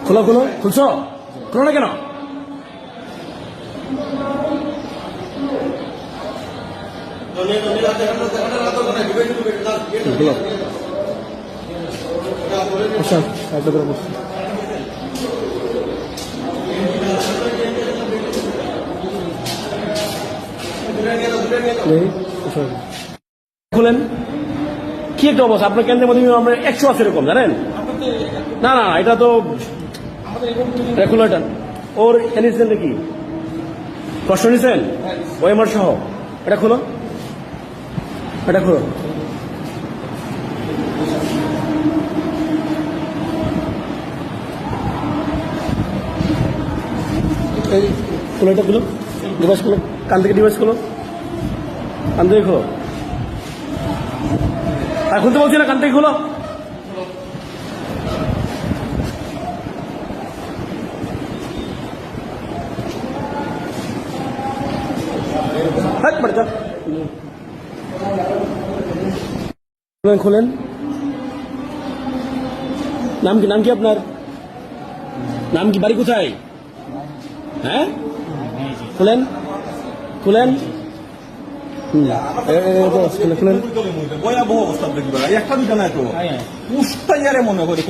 খোলো খোলো, খুলছো? খোলো না কেন? খোলো। আচ্ছা, একটা করে বসো। খুলেন। কি একটা অবস্থা আপনার কেন্দ্রের মধ্যে আমরা 100 আছে এরকম, জানেন? না না, এটা তো খোলো। এটা ওর এনেছেন কি প্রশ্ন নিছেন ওএমআর সহ? এটা খোলো, এটা খোলো। এই খোলো, এটা খোলো, ডিভাইস খোলো, কান থেকে ডিভাইস খোলো, কান থেকে খোলো। আর খুলতে বলছি না, কান থেকে খোলো। খোলেন। নাম কি? নাম কি আপনার? নাম কি? বাড়ি কোথায়? হ্যাঁ, খুলেন খুলেন। ভয়াবহ অবস্থা দেখবে, একটা দুটা নাই তো, পুষ্টাইয়ারে মনে করে